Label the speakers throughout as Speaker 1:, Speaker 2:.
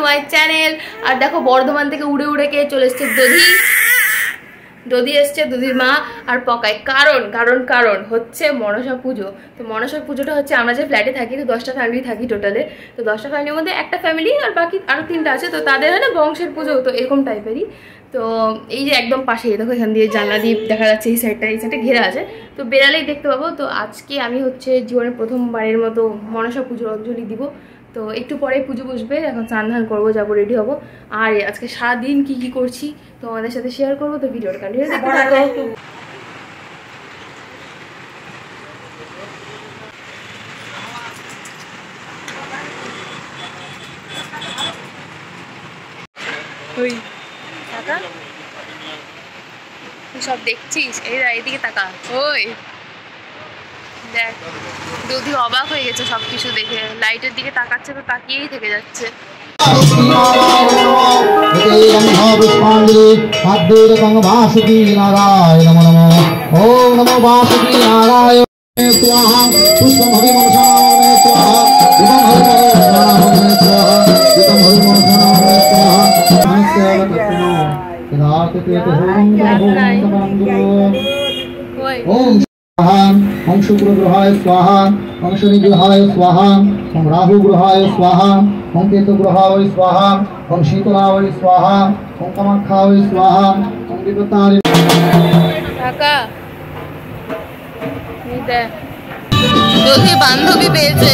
Speaker 1: My channel. আর দেখো বর্ধমান থেকে উড়ে উড়ে কে চলে এসছে, দধি এসছে, দধির মা আর পকায়। কারণ হচ্ছে মনসা পুজো। তো মনসা পুজোটা হচ্ছে আমরা যে ফ্ল্যাটে থাকি, তো 10টা ফ্যামিলি থাকি টোটালে। তো 10টা ফ্যামিলির মধ্যে একটা ফ্যামিলি আর বাকি আরও 3টা আছে, তো তাদের হয় না বংশের পুজো, তো এরকম টাইপেরই। তো এই যে একদম পাশেই দেখো, এখান দিয়ে জানলা দিয়ে দেখা যাচ্ছে, এই সাইডটা ঘেরা আছে, তো বেড়ালেই দেখতে পাবো। তো আজকে আমি হচ্ছে জীবনের প্রথমবারের মতো মনসা পুজোর অঞ্জলি দিব। তো একটু পরে পুজো বসবে, এখন স্নান ধান করবো, যাবো, রেডি হবো। আর আজকে সারাদিন কি করছি তো আমাদের সাথে শেয়ার করবো, তো ভিডিওটা কন্টিনিউ দেখতে থাকো। সব দেখছিস, এইদিকে তাকা, ওই দেখ, দধি অবাক হয়ে গেছে সবকিছু দেখে, লাইটের দিকে তাকাচ্ছে, তো তাকিয়েই থেকে যাচ্ছে।
Speaker 2: ओम शुक्र ग्रहाय स्वाहा, ओम शनि ग्रहाय स्वाहा, ओम राहु ग्रहाय स्वाहा, ओम केतु ग्रहाय स्वाहा, ओम शीतलाय स्वाहा, ओम कामाख्याय स्वाहा, ओम देवताय।
Speaker 1: কাকা নিতে দধি বান্ধবী পেয়েছে।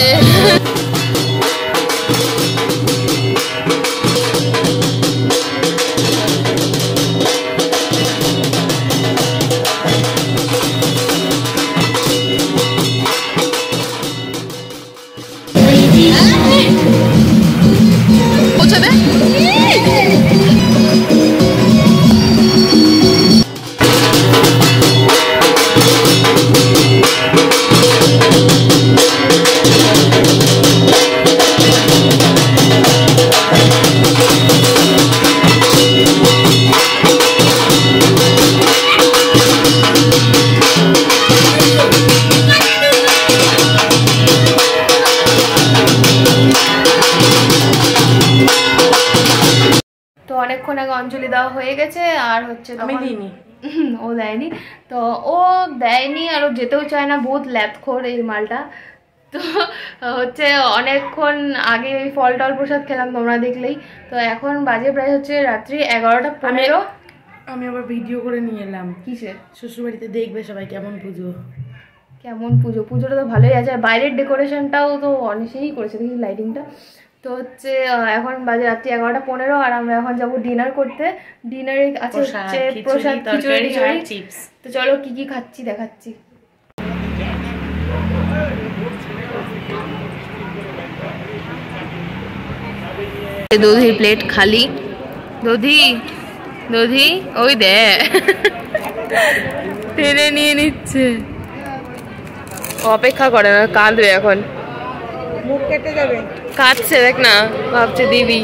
Speaker 1: অনেকক্ষণ আগে অঞ্জলি দেওয়া হয়ে গেছে, আর হচ্ছে ও দেয়নি, তো ও দেয়নি আর ও যেতেও চায় না, বহুত ল্যাথখোর এই মালটা। তো হচ্ছে অনেকক্ষণ আগে ওই ফল টল প্রসাদ খেলাম, তোমরা দেখলেই। তো এখন বাজে প্রায় হচ্ছে রাত্রি 11:15।
Speaker 3: আমি আবার ভিডিও করে নিয়ে এলাম।
Speaker 1: কিসে?
Speaker 3: শ্বশুরবাড়িতে দেখবে সবাই কেমন
Speaker 1: পুজোটা তো ভালোই আছে, আর বাইরের ডেকোরেশনটাও তো অনেকেই করেছে, দেখি লাইটিংটা। তো হচ্ছে এখন বাজে রাত্রি 11:15, আর আমরা এখন যাবো ডিনার করতে। ডিনারে আছে হচ্ছে প্রসাদ, খিচুড়ি, চিপস। তো চলো কি খাচ্ছি দেখাচ্ছি। দধির প্লেট খালি। দধি ওই দে টেনে নিয়ে নিচ্ছে, অপেক্ষা করে না, কাঁদবে এখন,
Speaker 3: মুখ কেটে যাবে,
Speaker 1: কাঁদছে দেখ না, ভাবছে দিবি।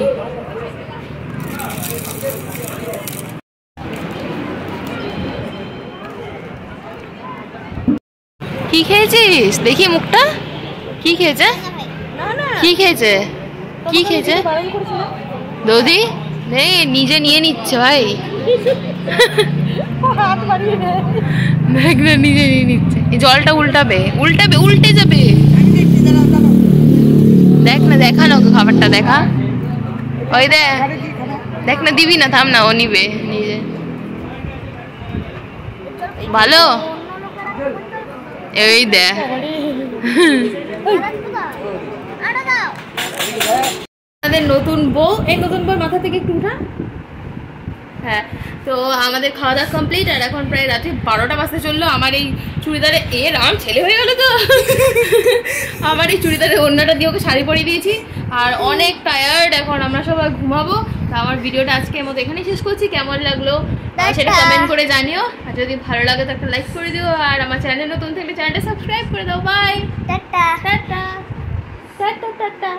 Speaker 1: কি খেয়েছিস দেখি মুখটা, কি খেয়েছে দধি? নেই, নিজে নিয়ে নিচ্ছে ভাই, দেখ না নিজে নিয়ে নিচ্ছে। এই জলটা উল্টে যাবে, দেখ না, দেখানো খাবারটা দেখা, ওই দেখ না, দিবি না, থাম না, ও নিবে নিজে। ভালো, এই দেখ আমাদের নতুন বউ, এই নতুন বউর মাথা থেকে একটু উঠা। হ্যাঁ, তো আমাদের খাওয়া দাওয়া কমপ্লিট, আর এখন প্রায় রাত্রি 12টা বাজতে চললো। আমার এই চুড়িদারে রাম ছেলে হয়ে গেল তো আমার এই চুড়িদারে ওড়নাটা দিয়ে ওকে শাড়ি পরিয়ে দিয়েছি, আর অনেক টায়ার্ড, এখন আমরা সবাই ঘুমাবো। তো আমার ভিডিওটা আজকের মতো এখানেই শেষ করছি। কেমন লাগলো সেটা কমেন্ট করে জানিও, আর যদি ভালো লাগে তো একটা লাইক করে দিও, আর আমার চ্যানেল নতুন থাকলে চ্যানেলটা সাবস্ক্রাইব করে দাও। Bye, ta-ta ta-ta ta-ta tata.